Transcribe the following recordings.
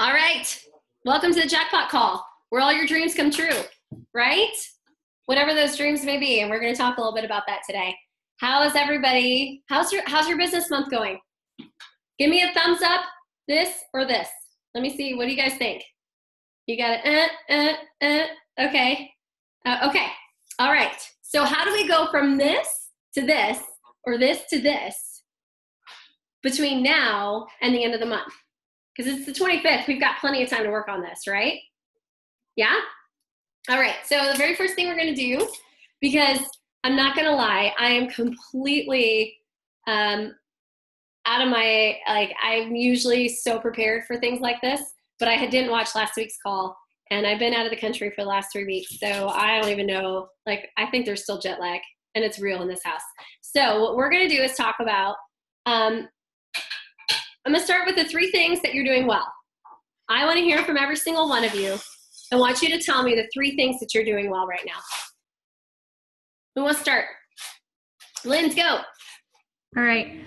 All right. Welcome to the Jackpot Call, where all your dreams come true, right? Whatever those dreams may be. And we're going to talk a little bit about that today. How is everybody? How's your business month going? Give me a thumbs up, this or this. Let me see. What do you guys think? You got it. Okay. Okay. All right. So how do we go from this to this or this to this between now and the end of the month? Because it's the 25th. We've got plenty of time to work on this, right? Yeah? All right. So the very first thing we're going to do, because I'm not going to lie, I am completely out of my, I'm usually so prepared for things like this, but I didn't watch last week's call, and I've been out of the country for the last 3 weeks, so I don't even know, I think there's still jet lag, and it's real in this house. So what we're going to do is talk about, I'm going to start with the 3 things that you're doing well. I want to hear from every single one of you. I want you to tell me the 3 things that you're doing well right now. Who wants to start? Lynn's, go. All right.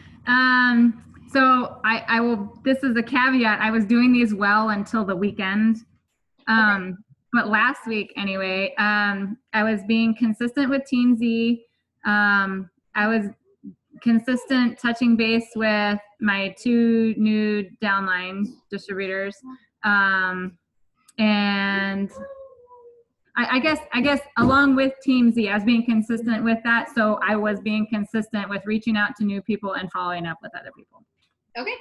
So I will, this is a caveat. I was doing these well until the weekend. But last week anyway, I was being consistent with Team Z. I was consistent touching base with my 2 new downline distributors. And I guess along with Team Z, I was being consistent with that. So I was being consistent with reaching out to new people and following up with other people. Okay.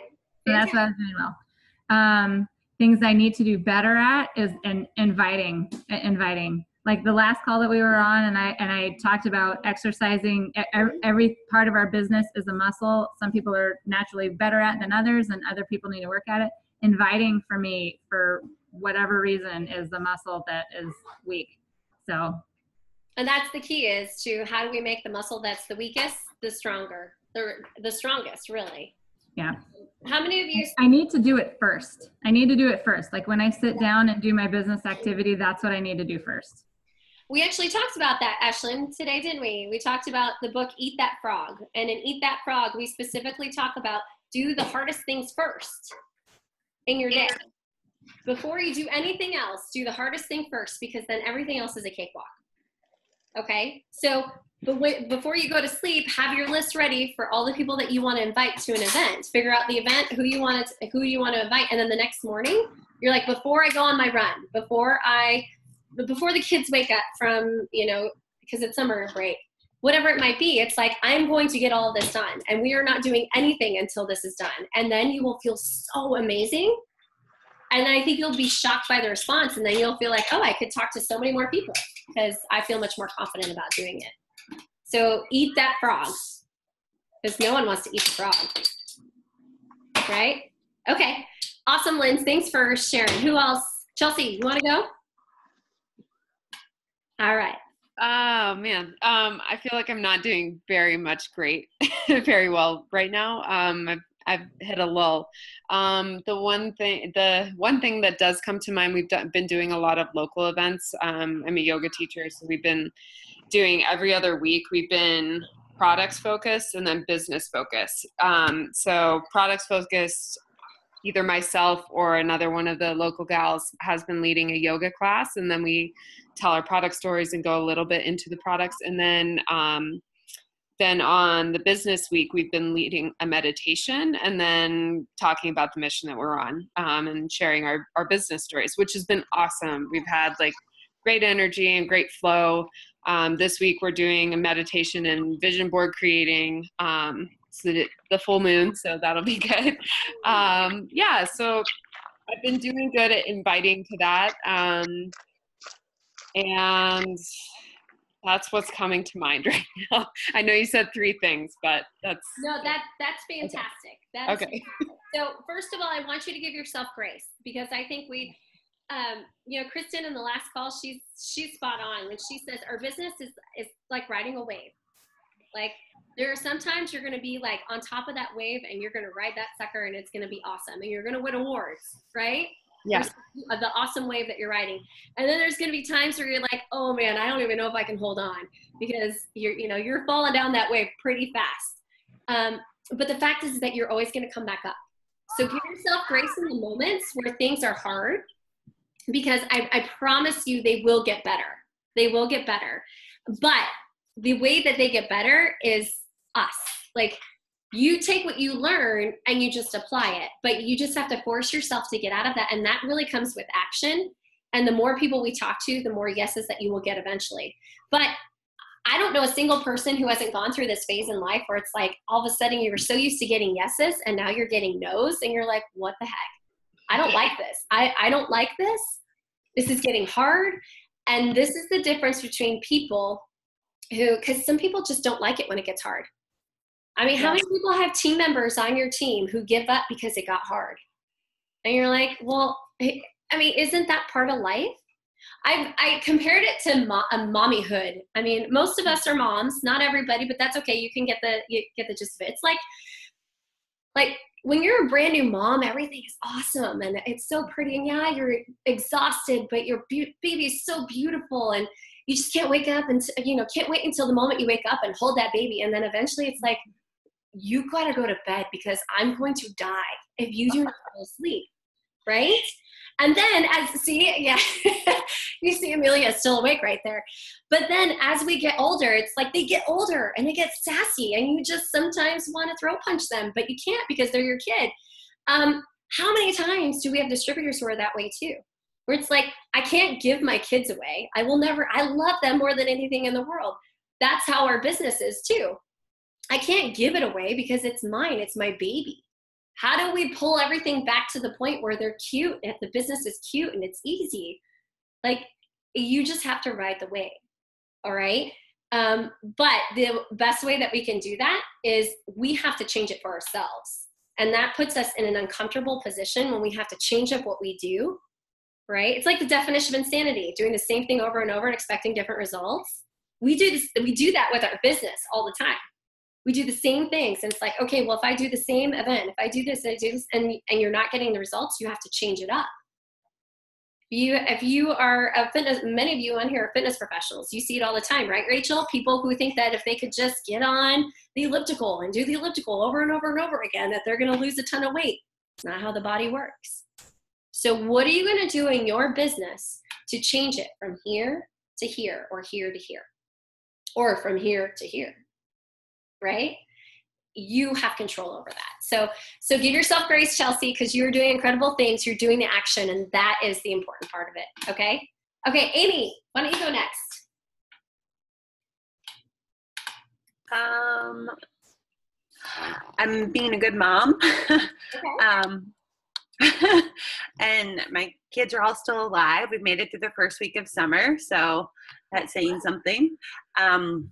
So that's what I was doing well. Things I need to do better at is inviting. Like the last call that we were on, and I talked about exercising. Every part of our business is a muscle. Some people are naturally better at than others, and other people need to work at it. Inviting for me, for whatever reason, is the muscle that is weak. So, and that's the key, is to how do we make the muscle that's the weakest the stronger, the strongest, really. Yeah. How many of you? I need to do it first. Like when I sit down and do my business activity, that's what I need to do first. We actually talked about that, Ashlyn, today, didn't we? We talked about the book, Eat That Frog. And in Eat That Frog, we specifically talk about do the hardest things first in your day. Before you do anything else, do the hardest thing first, because then everything else is a cakewalk. Okay? So before you go to sleep, have your list ready for all the people that you want to invite to an event. Figure out the event, who you want to invite, and then the next morning, you're like, before I go on my run, before the kids wake up from, because it's summer break, whatever it might be, it's like, I'm going to get all of this done, and we are not doing anything until this is done. And then you will feel so amazing. And I think you'll be shocked by the response, and then you'll feel like, oh, I could talk to so many more people because I feel much more confident about doing it. So eat that frog, because no one wants to eat the frog, right? Okay, awesome, Lynn. Thanks for sharing. Who else? Chelsea, you want to go? All right. Oh man, I feel like I'm not doing very well right now. I've hit a lull. The one thing that does come to mind, we've been doing a lot of local events. I'm a yoga teacher, so we've been doing every other week. We've been products focused and then business focused. So products focused, either myself or another one of the local gals has been leading a yoga class, and then we tell our product stories and go a little bit into the products. And then on the business week, we've been leading a meditation and then talking about the mission that we're on, and sharing our business stories, which has been awesome. We've had great energy and great flow. This week we're doing a meditation and vision board creating, so the full moon, so that'll be good. So I've been doing good at inviting to that. And that's what's coming to mind right now. I know you said 3 things, but that's... No, that's fantastic. Okay. That's okay. So first of all, I want you to give yourself grace, because I think we, Kristen in the last call, she's spot on when she says our business is like riding a wave. Like, there are sometimes you're going to be on top of that wave, and you're going to ride that sucker, and it's going to be awesome, and you're going to win awards, right? Yeah. The awesome wave that you're riding. And then there's going to be times where you're like, oh man, I don't even know if I can hold on, because you're falling down that wave pretty fast. But the fact is that you're always going to come back up. So give yourself grace in the moments where things are hard, because I promise you they will get better. They will get better. But the way that they get better is us. Like, you take what you learn and you just apply it, but you just have to force yourself to get out of that. And that really comes with action. And the more people we talk to, the more yeses that you will get eventually. But I don't know a single person who hasn't gone through this phase in life where it's like, all of a sudden you were so used to getting yeses and now you're getting no's, and you're like, what the heck? I don't like this. I don't like this. This is getting hard. And this is the difference between people who, because some people just don't like it when it gets hard. I mean, how many people have team members on your team who give up because it got hard? And you're like, well, I mean, isn't that part of life? I compared it to a mommyhood. I mean, most of us are moms, not everybody, but that's okay. You get the gist of it. It's like when you're a brand new mom, everything is awesome and it's so pretty. And yeah, you're exhausted, but your baby is so beautiful, and you just can't wake up and can't wait until the moment you wake up and hold that baby. And then eventually it's like, you gotta go to bed because I'm going to die if you do not fall asleep, right? And then you see Amelia still awake right there. But then as we get older, it's like they get older and they get sassy, and you just sometimes want to throw punch them, but you can't because they're your kid. How many times do we have distributors who are that way too? Where it's like, I can't give my kids away. I love them more than anything in the world. That's how our business is too. I can't give it away because it's mine. It's my baby. How do we pull everything back to the point where they're cute and the business is cute and it's easy? Like, you just have to ride the wave. All right. But the best way that we can do that is we have to change it for ourselves. And that puts us in an uncomfortable position when we have to change up what we do. Right? It's like the definition of insanity, doing the same thing over and over and expecting different results. We do that with our business all the time. We do the same things. And it's like, okay, well, if I do the same event, if I do this, and you're not getting the results, you have to change it up. If you are many of you on here are fitness professionals. You see it all the time, right, Rachel? People who think that if they could just get on the elliptical and do the elliptical over and over and over again, that they're going to lose a ton of weight. It's not how the body works. So what are you going to do in your business to change it from here to here, or here to here, or from here to here, right? You have control over that. So give yourself grace, Chelsea, because you're doing incredible things. You're doing the action, and that is the important part of it, okay? Okay, Amy, why don't you go next? I'm being a good mom. Okay. And my kids are all still alive. We've made it through the first week of summer, so that's saying something. I'm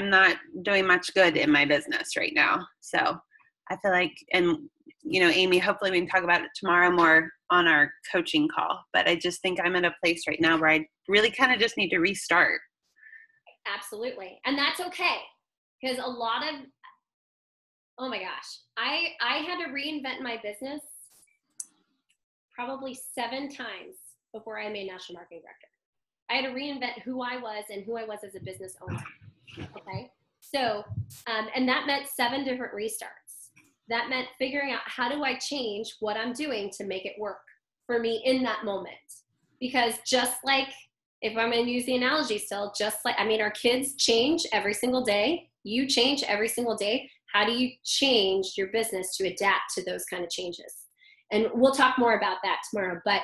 not doing much good in my business right now. So I feel like, and Amy, hopefully we can talk about it tomorrow more on our coaching call, but I just think I'm in a place right now where I really kind of just need to restart. Absolutely. And that's okay. Because oh my gosh, I had to reinvent my business probably 7 times before I made National Marketing Director. I had to reinvent who I was and who I was as a business owner. Okay. So, and that meant 7 different restarts. That meant figuring out, how do I change what I'm doing to make it work for me in that moment? Because just like, if I'm going to use the analogy still, our kids change every single day. You change every single day. How do you change your business to adapt to those kind of changes? And we'll talk more about that tomorrow. But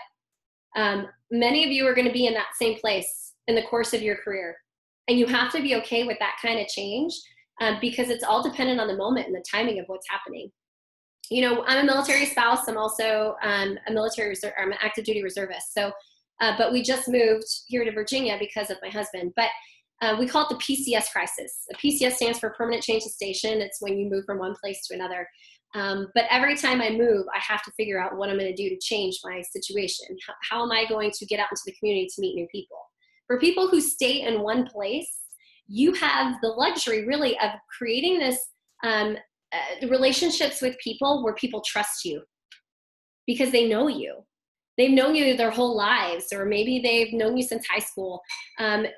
many of you are going to be in that same place in the course of your career. And you have to be okay with that kind of change because it's all dependent on the moment and the timing of what's happening. I'm a military spouse. I'm also I'm an active duty reservist. So, but we just moved here to Virginia because of my husband. But we call it the PCS crisis. The PCS stands for permanent change of station. It's when you move from one place to another. But every time I move, I have to figure out what I'm going to do to change my situation. How am I going to get out into the community to meet new people? For people who stay in one place, you have the luxury really of creating this relationships with people where people trust you because they know you. they've known you their whole lives, or maybe they've known you since high school.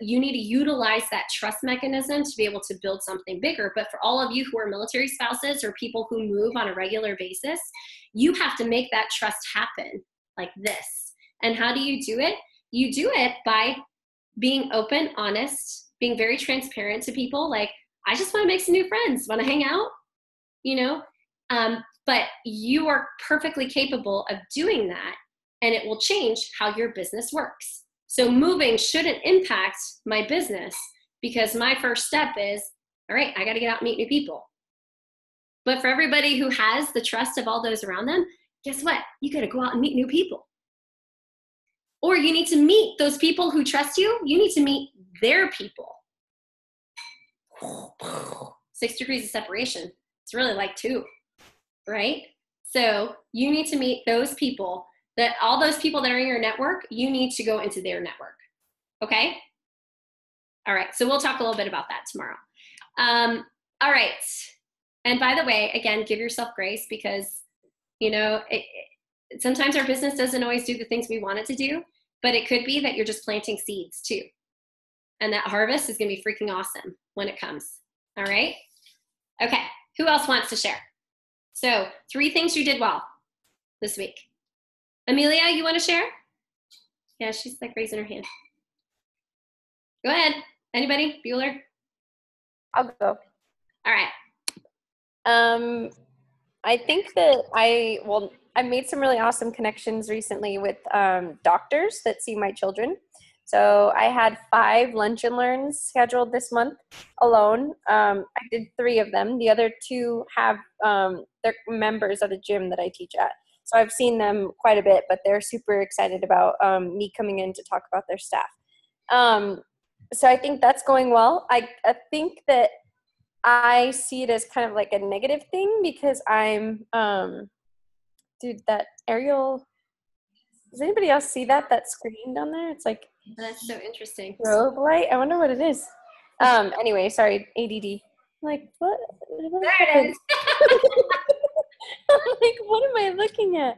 You need to utilize that trust mechanism to be able to build something bigger. But for all of you who are military spouses or people who move on a regular basis, you have to make that trust happen like this. And how do you do it? You do it by being open, honest, being very transparent to people. Like, I just want to make some new friends, want to hang out, you know? But you are perfectly capable of doing that, and it will change how your business works. So moving shouldn't impact my business, because my first step is, all right, I got to get out and meet new people. But for everybody who has the trust of all those around them, guess what? You got to go out and meet new people. Or you need to meet those people who trust you. You need to meet their people. 6 degrees of separation. It's really like 2, right? So you need to meet those people, that all those people that are in your network, you need to go into their network. Okay? All right. So we'll talk a little bit about that tomorrow. All right. And by the way, again, give yourself grace, because, you know, sometimes our business doesn't always do the things we want it to do, but it could be that you're just planting seeds too. And that harvest is going to be freaking awesome when it comes. All right. Okay. Who else wants to share? So 3 things you did well this week. Amelia, you want to share? Yeah, she's like raising her hand. Go ahead. Anybody? Bueller? I'll go. All right. I think that I made some really awesome connections recently with doctors that see my children. So I had 5 lunch and learns scheduled this month alone. I did 3 of them. The other 2 have they're members of the gym that I teach at. So I've seen them quite a bit, but they're super excited about me coming in to talk about their staff. So I think that's going well. I think that I see it as kind of like a negative thing, because I'm, dude, that aerial, does anybody else see that screen down there? It's like, that's so interesting. Strobe light. I wonder what it is. Anyway, sorry, ADD. I'm like, what? There it is. I'm like, what am I looking at?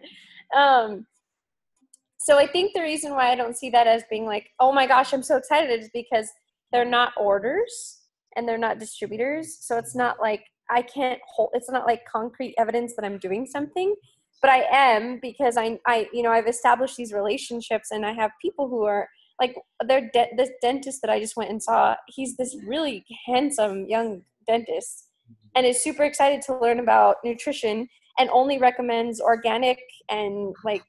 So I think the reason why I don't see that as being like, oh my gosh, I'm so excited, is because they're not orders and they're not distributors. So it's not like I can't hold, it's not like concrete evidence that I'm doing something, but I am, because I've established these relationships, and I have people who are like, this dentist that I just went and saw, he's this really handsome young dentist, and is super excited to learn about nutrition, and only recommends organic, and like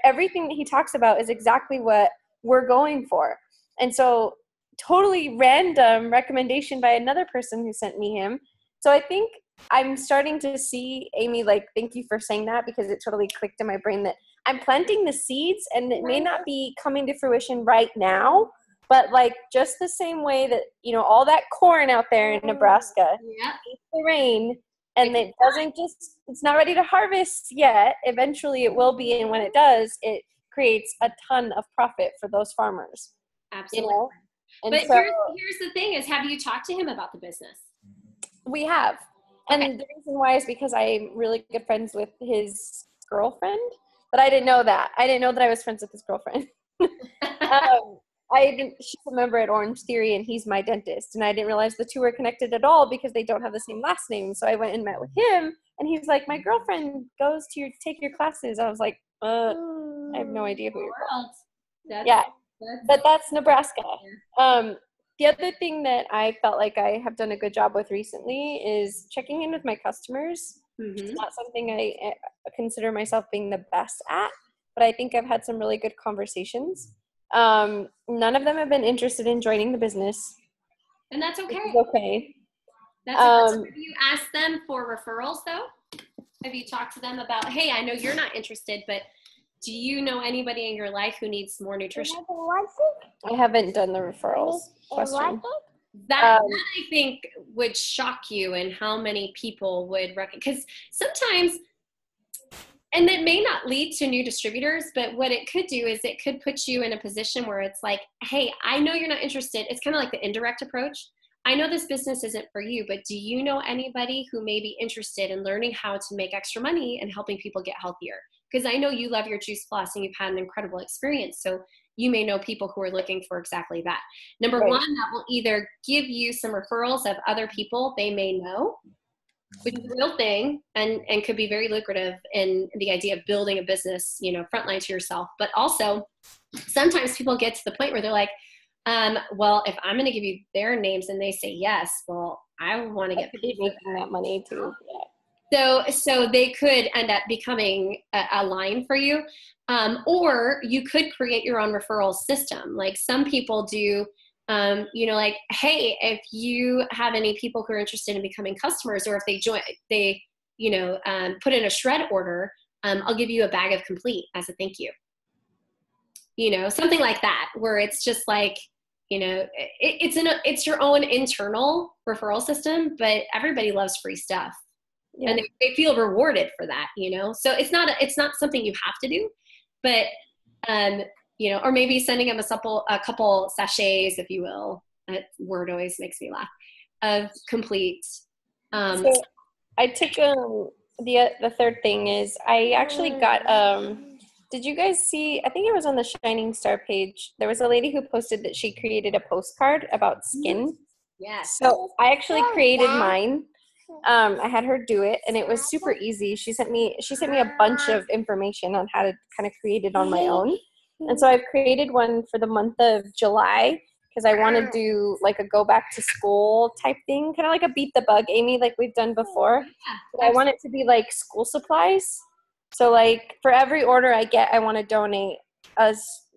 everything that he talks about is exactly what we're going for. And so totally random recommendation by another person who sent me him. So I think I'm starting to see, Amy, like, thank you for saying that, because it totally clicked in my brain that I'm planting the seeds, and it may not be coming to fruition right now, but like just the same way that, you know, all that corn out there in Nebraska needs the rain, and it doesn't just, it's not ready to harvest yet. Eventually it will be, and when it does, it creates a ton of profit for those farmers. Absolutely. You know? And but so, here's the thing is, have you talked to him about the business? We have. And Okay. the reason why is because I'm really good friends with his girlfriend, but I didn't know that. I didn't know that I was friends with his girlfriend. She's a member at Orange Theory, and he's my dentist. And I didn't realize the 2 were connected at all, because they don't have the same last name. So I went and met with him, and he's like, my girlfriend goes to take your classes. I was like, I have no idea who you're from. Yeah, but that's Nebraska. The other thing that I felt like I have done a good job with recently is checking in with my customers. It's not something I consider myself being the best at, but I think I've had some really good conversations. None of them have been interested in joining the business. And that's okay. Okay. Have you asked them for referrals though? Have you talked to them about, hey, I know you're not interested, but do you know anybody in your life who needs more nutrition? I haven't done the referrals question. That I think would shock you, and how many people would because sometimes, and it may not lead to new distributors, but what it could do is it could put you in a position where it's like, hey, I know you're not interested. It's kind of like the indirect approach. I know this business isn't for you, but do you know anybody who may be interested in learning how to make extra money and helping people get healthier? because I know you love your Juice Plus and you've had an incredible experience. So you may know people who are looking for exactly that. Number Right. one, that will either give you some referrals of other people they may know, which is a real thing and could be very lucrative in the idea of building a business, you know, frontline to yourself. But also sometimes people get to the point where they're like, well, if I'm going to give you their names and they say yes, well, I want to get paid for making that money too. So they could end up becoming a line for you. Or you could create your own referral system. Like some people do, you know, like, hey, if you have any people who are interested in becoming customers, or if they you know, put in a shred order, I'll give you a bag of complete as a thank you. You know, something like that, where it's just like, you know, it's your own internal referral system, but everybody loves free stuff. Yeah. And they feel rewarded for that, you know? So it's not something you have to do, but, you know, or maybe sending them a couple sachets, if you will. That word always makes me laugh, of complete. So I took, the third thing is I actually got, did you guys see, I think it was on the Shining Star page, there was a lady who posted that she created a postcard about skin. Yes. So I actually created mine. I had her do it, and it was super easy. She sent me a bunch of information on how to kind of create it on my own. And so I've created one for the month of July because I want to do like a go back to school type thing, kind of like a beat the bug, Amy, like we've done before. But I want it to be like school supplies. So like for every order I get, I want to donate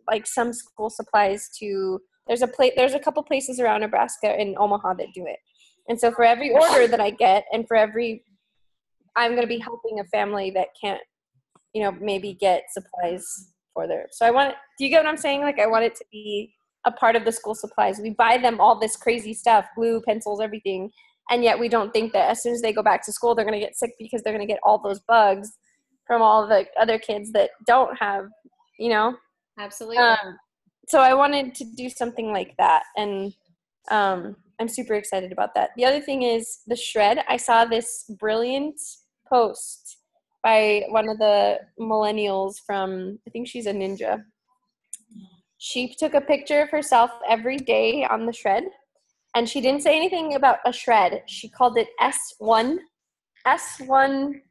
like some school supplies to. There's a couple places around Nebraska and Omaha that do it. And so for every order that I get, and for I'm going to be helping a family that can't, you know, maybe get supplies for their. So do you get what I'm saying? Like I want it to be a part of the school supplies. We buy them all this crazy stuff, glue, pencils, everything. And yet we don't think that as soon as they go back to school, they're going to get sick because they're going to get all those bugs from all the other kids that don't have, you know? Absolutely. So I wanted to do something like that. And, I'm super excited about that. The other thing is the shred. I saw this brilliant post by one of the millennials from, I think she's a ninja. She took a picture of herself every day on the shred, and she didn't say anything about a shred. She called it S1, S1,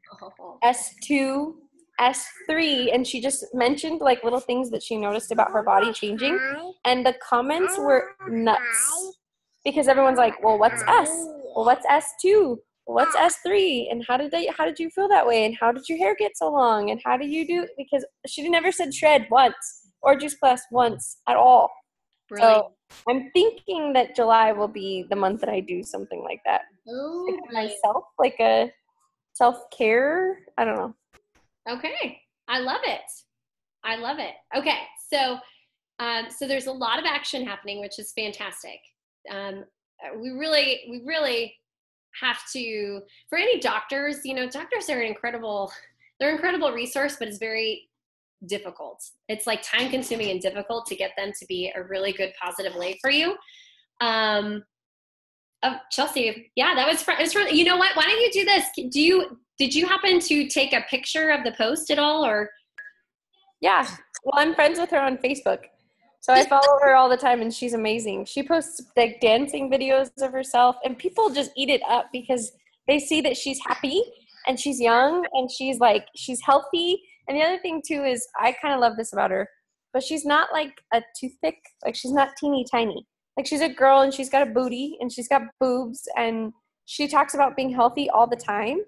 S2, S3, and she just mentioned like little things that she noticed about her body changing, and the comments were nuts. Because everyone's like, well, what's S? Well, what's S2? Well, what's S3? And how did you feel that way? And how did your hair get so long? And how do you do? Because she never said shred once or Juice Plus once at all. Brilliant. So I'm thinking that July will be the month that I do something like that. Oh, like myself, like a self-care. I don't know. Okay. I love it. Okay. So, so there's a lot of action happening, which is fantastic. We really have to, for any doctors, you know, doctors are they're an incredible resource, but it's very difficult. It's like time consuming and difficult to get them to be a really good positive lay for you. Chelsea, yeah, that was fun. You know what? Why don't you do this? Did you happen to take a picture of the post at all, or? Yeah. Well, I'm friends with her on Facebook. So I follow her all the time, and she's amazing. She posts like dancing videos of herself, and people just eat it up because they see that she's happy and she's young and she's healthy. And the other thing too is I kind of love this about her, but she's not like a toothpick. Like she's not teeny tiny. Like she's a girl and she's got a booty and she's got boobs, and she talks about being healthy all the time.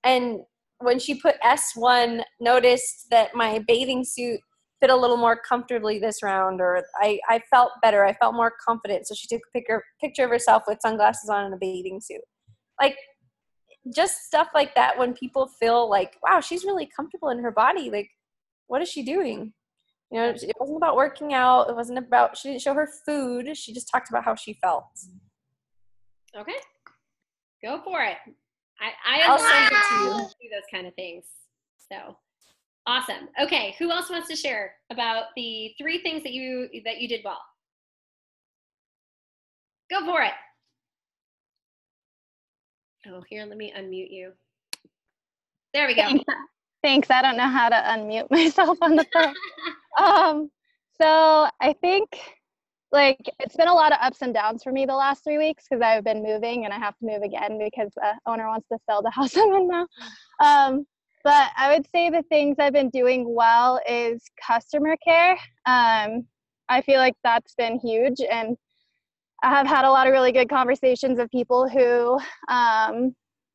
And when she put S1, noticed that my bathing suit fit a little more comfortably this round, or I felt better. I felt more confident. So she took a picture of herself with sunglasses on and a bathing suit. Like just stuff like that, when people feel like, wow, she's really comfortable in her body. Like, what is she doing? You know, it wasn't about working out. It wasn't about, she didn't show her food. She just talked about how she felt. Okay. Go for it. I'll send it to you. Do those kind of things. So awesome. Okay. Who else wants to share about the 3 things that you did well? Go for it. Oh, here, let me unmute you. There we go. Thanks. I don't know how to unmute myself on the phone. So I think like it's been a lot of ups and downs for me the last 3 weeks because I've been moving and I have to move again because the owner wants to sell the house I'm in now. But I would say the things I've been doing well is customer care. I feel like that's been huge, and I have had a lot of really good conversations with people who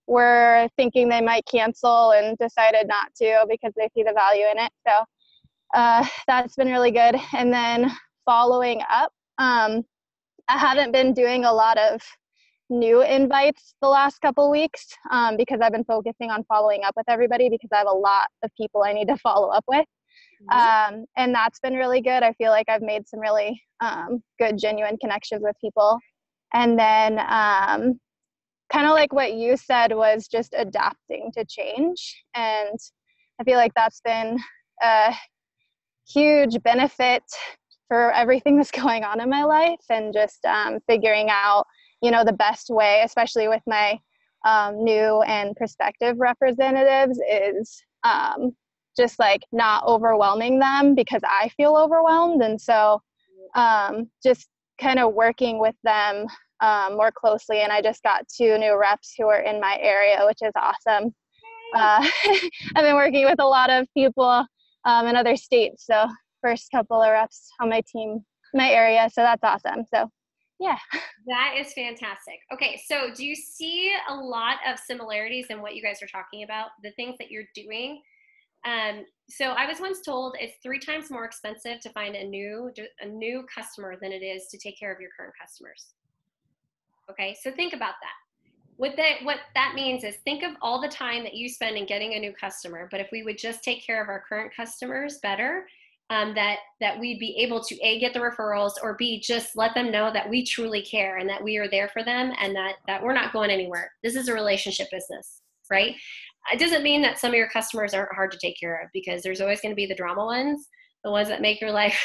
were thinking they might cancel and decided not to because they see the value in it. So that's been really good. And then following up, I haven't been doing a lot of new invites the last couple weeks because I've been focusing on following up with everybody because I have a lot of people I need to follow up with. And that's been really good. I feel like I've made some really good, genuine connections with people. And then kind of like what you said was just adapting to change. And I feel like that's been a huge benefit for everything that's going on in my life, and just figuring out, you know, the best way, especially with my new and prospective representatives, is just like not overwhelming them because I feel overwhelmed. And so just kind of working with them more closely. And I just got 2 new reps who are in my area, which is awesome. I've been working with a lot of people in other states. So first couple of reps on my team, my area. So that's awesome. So yeah. That is fantastic. Okay. So do you see a lot of similarities in what you guys are talking about, the things that you're doing? So I was once told it's 3 times more expensive to find a new customer than it is to take care of your current customers. Okay. So think about that. What that means is think of all the time that you spend in getting a new customer. But if we would just take care of our current customers better, that we'd be able to A, get the referrals, or B, just let them know that we truly care and that we are there for them, and that we're not going anywhere. This is a relationship business, right? It doesn't mean that some of your customers aren't hard to take care of, because there's always going to be the drama ones, the ones that make your life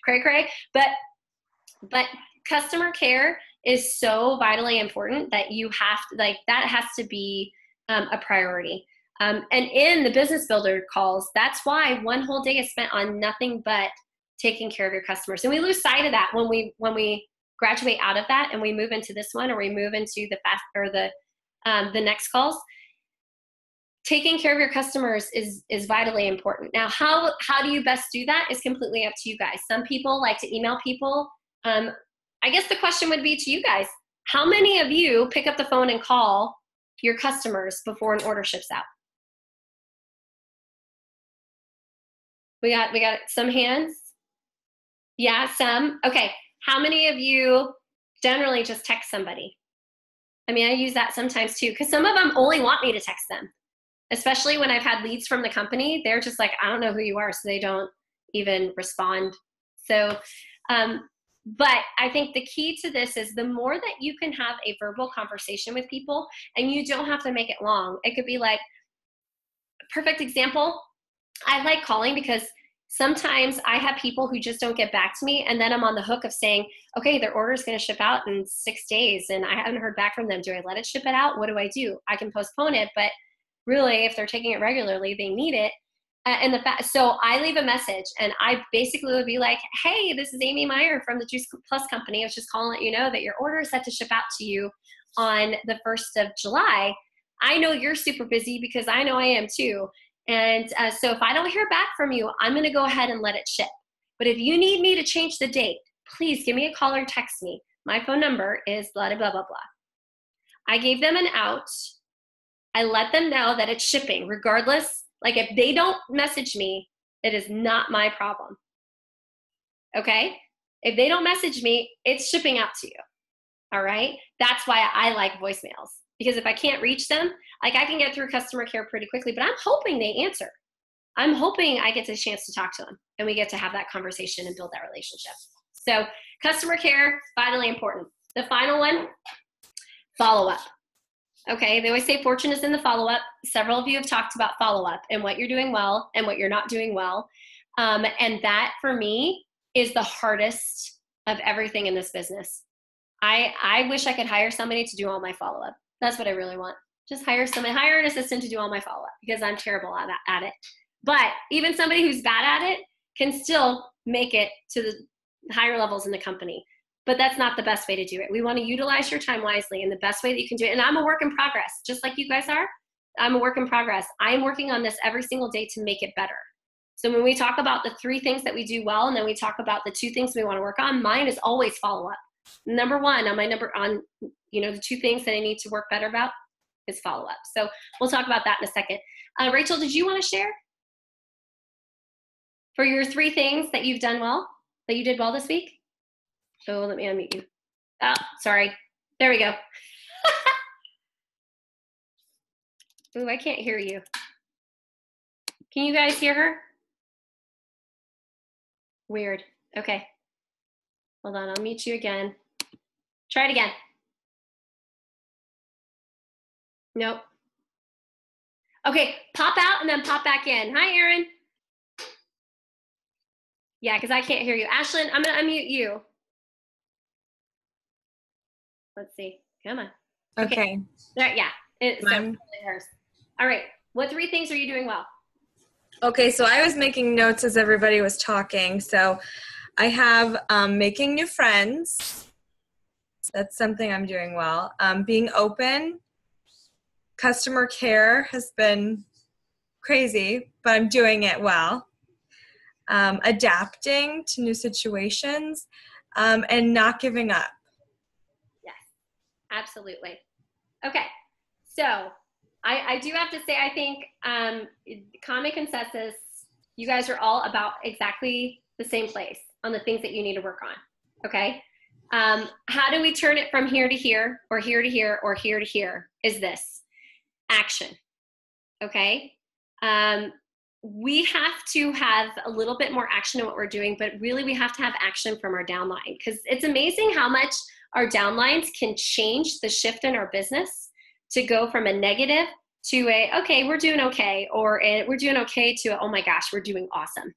cray cray. But customer care is so vitally important that you have to, like, that has to be a priority. And in the business builder calls, that's why one whole day is spent on nothing but taking care of your customers. And we lose sight of that when we graduate out of that and we move into this one, or we move into the next calls. Taking care of your customers is vitally important. Now, how do you best do that is completely up to you guys. Some people like to email people. I guess the question would be to you guys: how many of you pick up the phone and call your customers before an order ships out? We got some hands. Yeah, some. Okay. How many of you generally just text somebody? I mean, I use that sometimes too, because some of them only want me to text them, especially when I've had leads from the company. They're just like, I don't know who you are, so they don't even respond. So, but I think the key to this is the more that you can have a verbal conversation with people, and you don't have to make it long. It could be like, perfect example, I like calling because sometimes I have people who just don't get back to me, and then I'm on the hook of saying, okay, their order is going to ship out in 6 days and I haven't heard back from them. Do I let it ship it out? What do I do? I can postpone it, but really, if they're taking it regularly, they need it. So I leave a message, and I basically would be like, hey, this is Amy Meyer from the Juice Plus Company. I was just calling to let you know that your order is set to ship out to you on the 1st of July. I know you're super busy because I know I am too. And so if I don't hear back from you, I'm going to go ahead and let it ship. But if you need me to change the date, please give me a call or text me. My phone number is blah, blah, blah, blah. I gave them an out. I let them know that it's shipping regardless. Like, if they don't message me, it is not my problem. Okay? If they don't message me, it's shipping out to you. All right? That's why I like voicemails. Because if I can't reach them, like, I can get through customer care pretty quickly, but I'm hoping they answer. I'm hoping I get a chance to talk to them and we get to have that conversation and build that relationship. So customer care, vitally important. The final one, follow-up. Okay, they always say fortune is in the follow-up. Several of you have talked about follow-up and what you're doing well and what you're not doing well. And that, for me, is the hardest of everything in this business. I wish I could hire somebody to do all my follow-up. That's what I really want. Just hire an assistant to do all my follow-up because I'm terrible at it. But even somebody who's bad at it can still make it to the higher levels in the company. But that's not the best way to do it. We want to utilize your time wisely, and the best way that you can do it. And I'm a work in progress, just like you guys are. I'm a work in progress. I am working on this every single day to make it better. So when we talk about the 3 things that we do well, and then we talk about the 2 things we want to work on, mine is always follow-up. Number 1 on my the 2 things that I need to work better about is follow-up. So we'll talk about that in a second. Rachel, did you want to share for your 3 things that you've done well, that you did well this week? So let me unmute you. Oh, sorry. There we go. Ooh, I can't hear you. Can you guys hear her? Weird. Okay. Hold on, I'll mute you again. Try it again. Nope. Okay, pop out and then pop back in. Hi, Erin. Yeah, because I can't hear you. Ashlyn, I'm going to unmute you. Let's see. Come on. Okay. There, yeah. So hers. All right. What 3 things are you doing well? Okay, so I was making notes as everybody was talking. So I have making new friends. That's something I'm doing well. Being open. Customer care has been crazy, but I'm doing it well. Adapting to new situations, and not giving up. Yes, absolutely. Okay, so I do have to say, I think common consensus, you guys are all about exactly the same place on the things that you need to work on, okay? How do we turn it from here to here, or here to here, or here to here, is this. Action, okay? We have to have a little bit more action in what we're doing, but really we have to have action from our downline, because it's amazing how much our downlines can change the shift in our business to go from a negative to a, okay, we're doing okay, or we're doing okay to, oh my gosh, we're doing awesome.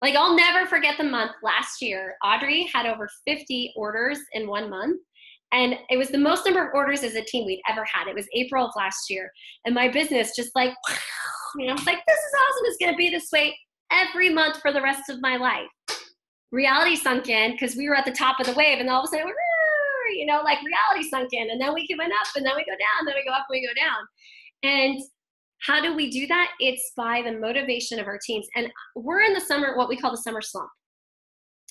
Like, I'll never forget the month last year. Audrey had over 50 orders in 1 month. And it was the most number of orders as a team we'd ever had. It was April of last year. And my business just like, it's like, this is awesome. It's going to be this way every month for the rest of my life. Reality sunk in because we were at the top of the wave. And all of a sudden, reality sunk in. And then we went up, and then we go down, then we go up, and we go down. And how do we do that? It's by the motivation of our teams. And we're in the summer, what we call the summer slump.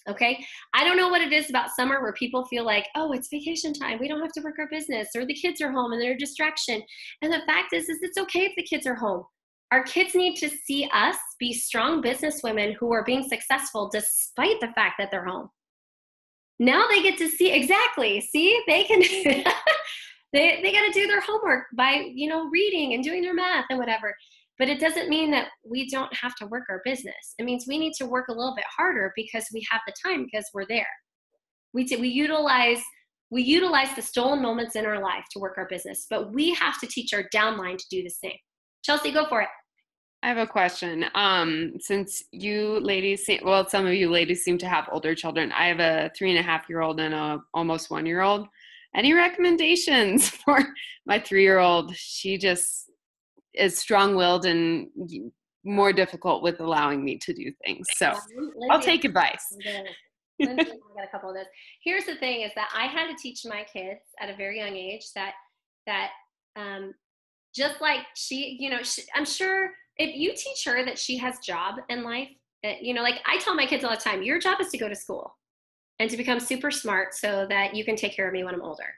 Okay. I don't know what it is about summer where people feel like, oh, it's vacation time. We don't have to work our business, or the kids are home and they're a distraction. And the fact is it's okay if the kids are home. Our kids need to see us be strong businesswomen who are being successful despite the fact that they're home. Now they get to see, exactly. See, they can, they got to do their homework by, reading and doing their math and whatever. But it doesn't mean that we don't have to work our business. It means we need to work a little bit harder because we have the time, because we're there. We utilize the stolen moments in our life to work our business, but we have to teach our downline to do the same. Chelsea, go for it. I have a question. Since you ladies, some of you ladies seem to have older children. I have a 3.5-year-old and a almost 1-year-old. Any recommendations for my 3-year-old? She just is strong-willed and more difficult with allowing me to do things. So Lindsay, I'll take advice. Lindsay, I got a couple of those. Here's the thing is that I had to teach my kids at a very young age that just like I'm sure if you teach her that she has job in life, like I tell my kids all the time, your job is to go to school and to become super smart so that you can take care of me when I'm older.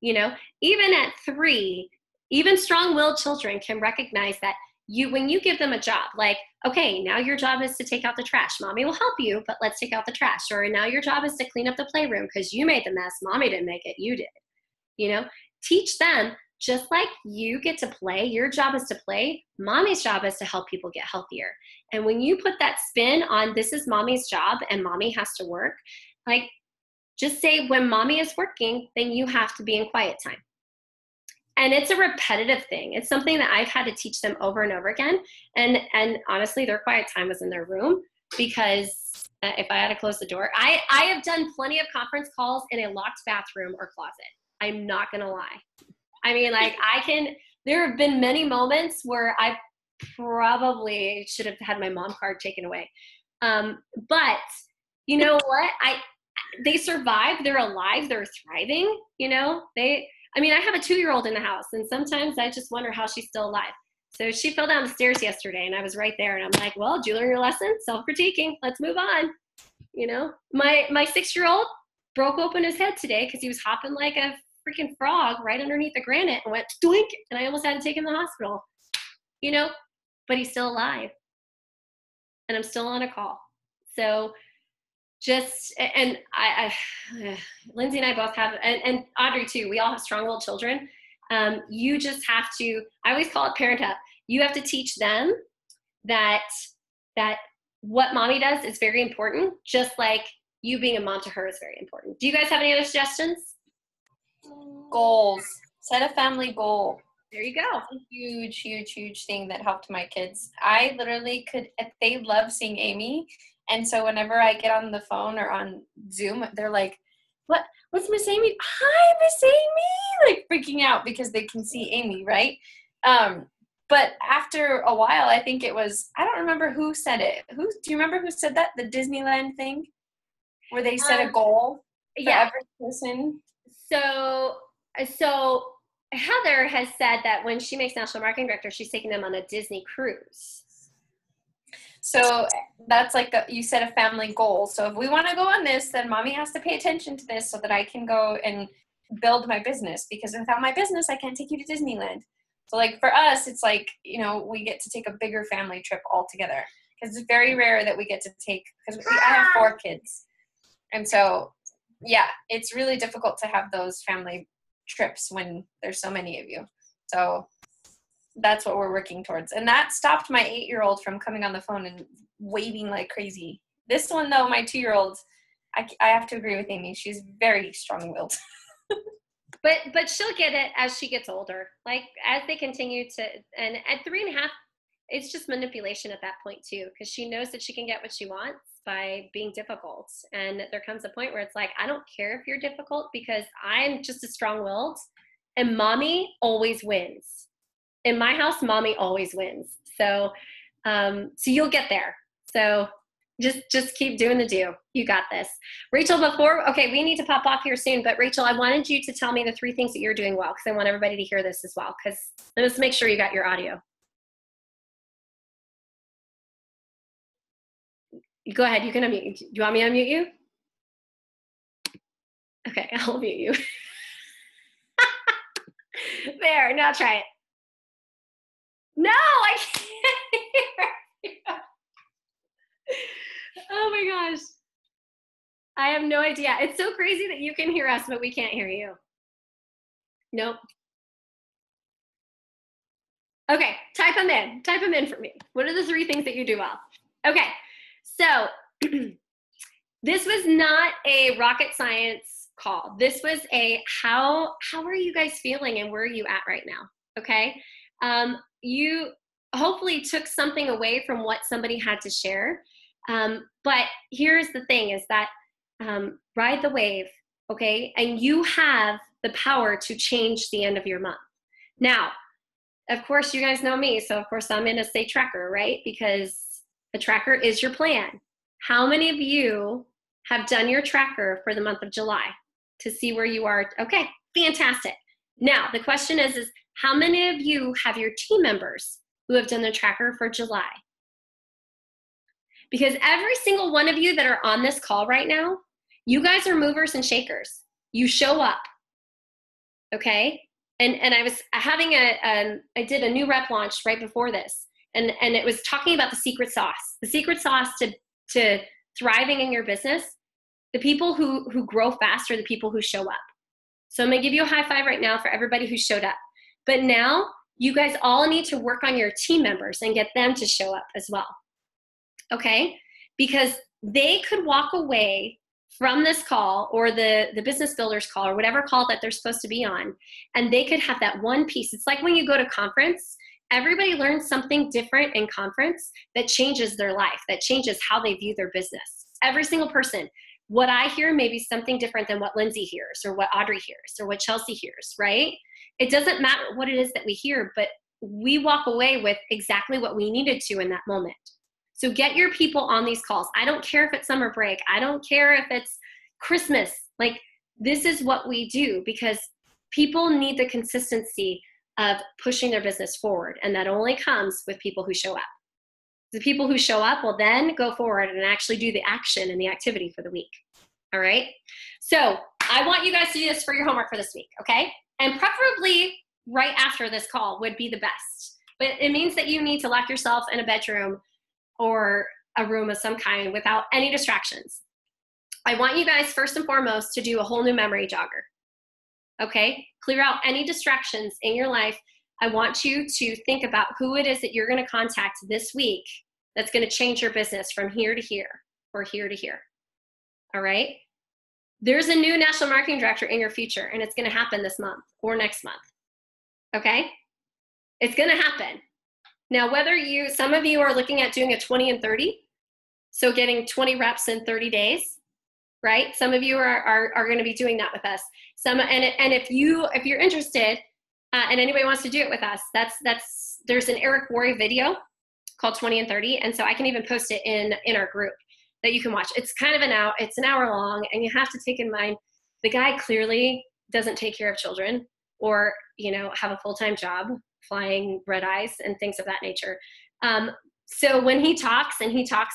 Even at 3, even strong-willed children can recognize that when you give them a job, like, okay, now your job is to take out the trash. Mommy will help you, but let's take out the trash. Or now your job is to clean up the playroom because you made the mess. Mommy didn't make it. You did. Teach them, just like you get to play, your job is to play. Mommy's job is to help people get healthier. And when you put that spin on this is mommy's job and mommy has to work, like just say when mommy is working, then you have to be in quiet time. And it's a repetitive thing. It's something that I've had to teach them over and over again. And honestly, their quiet time was in their room because if I had to close the door, I have done plenty of conference calls in a locked bathroom or closet. I'm not going to lie. I mean, like there have been many moments where I probably should have had my mom card taken away. But you know what? They survived. They're alive. They're thriving. You know, I have a 2-year-old in the house, and sometimes I just wonder how she's still alive. So she fell down the stairs yesterday, and I was right there, and I'm like, well, did you learn your lesson? Self-critiquing. Let's move on. You know, my 6-year-old broke open his head today because he was hopping like a freaking frog right underneath the granite and went doink, and I almost had to take him to the hospital. You know, but he's still alive, and I'm still on a call. So and Lindsay and I both have, and Audrey too, we all have strong-willed children. You just have to, I always call it parent up. You have to teach them that what mommy does is very important, just like you being a mom to her is very important. Do you guys have any other suggestions? Goals. Set a family goal. There you go. That's a huge, huge, huge thing that helped my kids. I literally they love seeing Amy. And so whenever I get on the phone or on Zoom, they're like, what's Miss Amy? Hi, Miss Amy! Like freaking out because they can see Amy, right? But after a while, I think it was, I don't remember who said it. Do you remember who said that? The Disneyland thing? Where they set a goal for every person? So Heather has said that when she makes national marketing director, she's taking them on a Disney cruise. So that's like you set a family goal. So if we want to go on this, then mommy has to pay attention to this so that I can go and build my business, because without my business, I can't take you to Disneyland. So like for us, it's like, you know, we get to take a bigger family trip all together, because it's very rare that we get to take, because I have 4 kids. And so, yeah, it's really difficult to have those family trips when there's so many of you. So that's what we're working towards. And that stopped my 8-year-old from coming on the phone and waving like crazy. This one, though, my 2-year-old, I have to agree with Amy. She's very strong-willed. But she'll get it as she gets older. Like as they continue to, and at 3.5, it's just manipulation at that point too, because she knows that she can get what she wants by being difficult. And there comes a point where it's like, I don't care if you're difficult, because I'm just as strong-willed, and mommy always wins. In my house, mommy always wins. So you'll get there. So just keep doing the do. You got this. Rachel, okay, we need to pop off here soon, but Rachel, I wanted you to tell me the 3 things that you're doing well, because I want everybody to hear this as well, because let's make sure you got your audio. Go ahead, you can unmute. Do you want me to unmute you? Okay, I'll mute you. There, now try it. No, I can't hear. Oh my gosh. I have no idea. It's so crazy that you can hear us, but we can't hear you. Nope. Okay, type them in. Type them in for me. What are the 3 things that you do well? Okay, so this was not a rocket science call. This was a how are you guys feeling and where are you at right now? Okay. You hopefully took something away from what somebody had to share. But here's the thing is that ride the wave, okay? And you have the power to change the end of your month. Now, of course, you guys know me, so of course I'm in a say tracker, right? Because a tracker is your plan. How many of you have done your tracker for the month of July to see where you are? Okay, fantastic. Now, the question is how many of you have your team members who have done the tracker for July? Because every single one of you that are on this call right now, you guys are movers and shakers. You show up, okay? And I was having I did a new rep launch right before this, and it was talking about the secret sauce. The secret sauce to thriving in your business, the people who grow fast are the people who show up. So I'm gonna give you a high five right now for everybody who showed up. But now you guys all need to work on your team members and get them to show up as well, okay? Because they could walk away from this call or the business builders call or whatever call that they're supposed to be on, and they could have that one piece. It's like when you go to conference, everybody learns something different in conference that changes their life, that changes how they view their business. Every single person. What I hear may be something different than what Lindsay hears or what Audrey hears or what Chelsea hears, right? it doesn't matter what it is that we hear, but we walk away with exactly what we needed to in that moment. So get your people on these calls. I don't care if it's summer break. I don't care if it's Christmas. Like, this is what we do because people need the consistency of pushing their business forward. And that only comes with people who show up. The people who show up will then go forward and actually do the action and the activity for the week. All right. So I want you guys to do this for your homework for this week. Okay. And preferably right after this call would be the best. But it means that you need to lock yourself in a bedroom or a room of some kind without any distractions. I want you guys first and foremost to do a whole new memory jogger. Okay? Clear out any distractions in your life. I want you to think about who it is that you're going to contact this week that's going to change your business from here to here or here to here. All right? There's a new national marketing director in your future, and it's going to happen this month or next month. Okay? It's going to happen. Now, some of you are looking at doing a 20 and 30, so getting 20 reps in 30 days, right? Some of you are going to be doing that with us. And if you're interested, and anybody wants to do it with us, there's an Eric Worre video called 20 and 30, and so I can even post it in our group that you can watch. It's kind of it's an hour long, and you have to take in mind the guy clearly doesn't take care of children or have a full-time job flying red eyes and things of that nature. So when he talks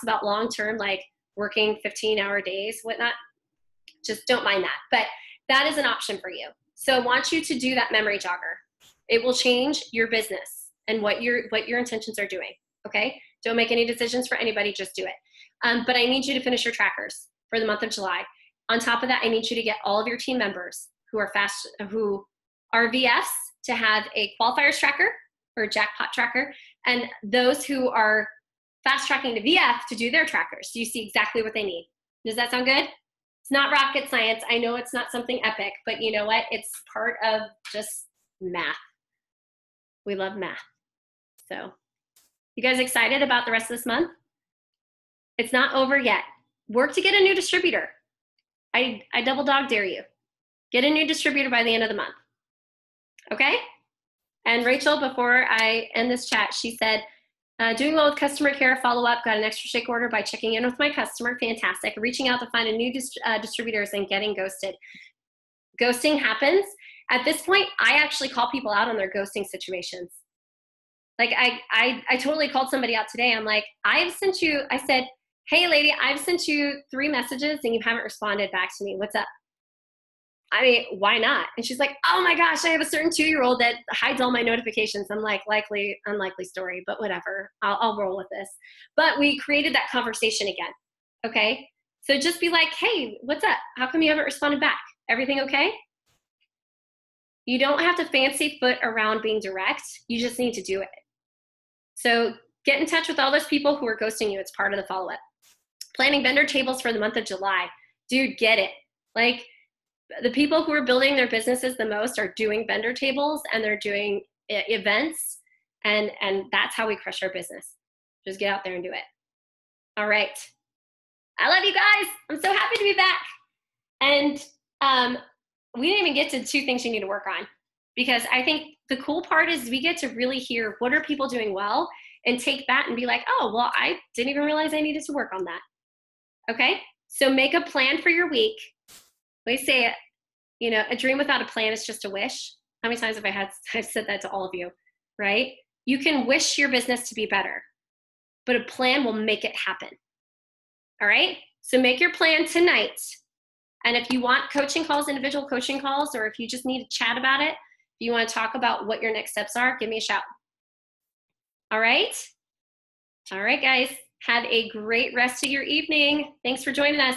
about long-term, like working 15-hour days, whatnot, just don't mind that. But that is an option for you. So I want you to do that memory jogger. It will change your business and what your intentions are doing. Okay? Don't make any decisions for anybody, just do it. But I need you to finish your trackers for the month of July. On top of that, I need you to get all of your team members who are VFs to have a qualifiers tracker or a jackpot tracker, and those who are fast tracking to VF to do their trackers. So you see exactly what they need. Does that sound good? It's not rocket science. I know it's not something epic, but you know what? It's part of just math. We love math. So you guys excited about the rest of this month? It's not over yet. Work to get a new distributor. I double dog dare you. Get a new distributor by the end of the month. Okay? And Rachel, before I end this chat, she said, doing well with customer care, follow-up, got an extra shake order by checking in with my customer. Fantastic. Reaching out to find a new distributors and getting ghosted. Ghosting happens. At this point, I actually call people out on their ghosting situations. Like I totally called somebody out today. I'm like, I said, hey lady, I've sent you 3 messages and you haven't responded back to me. What's up? I mean, why not? And she's like, oh my gosh, I have a certain 2-year-old that hides all my notifications. I'm like, likely, unlikely story, but whatever. I'll roll with this. But we created that conversation again. Okay. So just be like, hey, what's up? How come you haven't responded back? Everything okay? You don't have to fancy foot around being direct. You just need to do it. So get in touch with all those people who are ghosting you. It's part of the follow-up. Planning vendor tables for the month of July. Dude, get it. Like, the people who are building their businesses the most are doing vendor tables and they're doing events, and that's how we crush our business. Just get out there and do it. All right. I love you guys. I'm so happy to be back. And we didn't even get to 2 things you need to work on, because I think the cool part is we get to really hear what are people doing well and take that and be like, oh, well, I didn't even realize I needed to work on that. Okay. So make a plan for your week. We say it, a dream without a plan is just a wish. How many times have I've said that to all of you, right? You can wish your business to be better, but a plan will make it happen. All right? So make your plan tonight. And if you want coaching calls, individual coaching calls, or if you just need to chat about it, if you want to talk about what your next steps are, give me a shout. All right? All right, guys. Have a great rest of your evening. Thanks for joining us.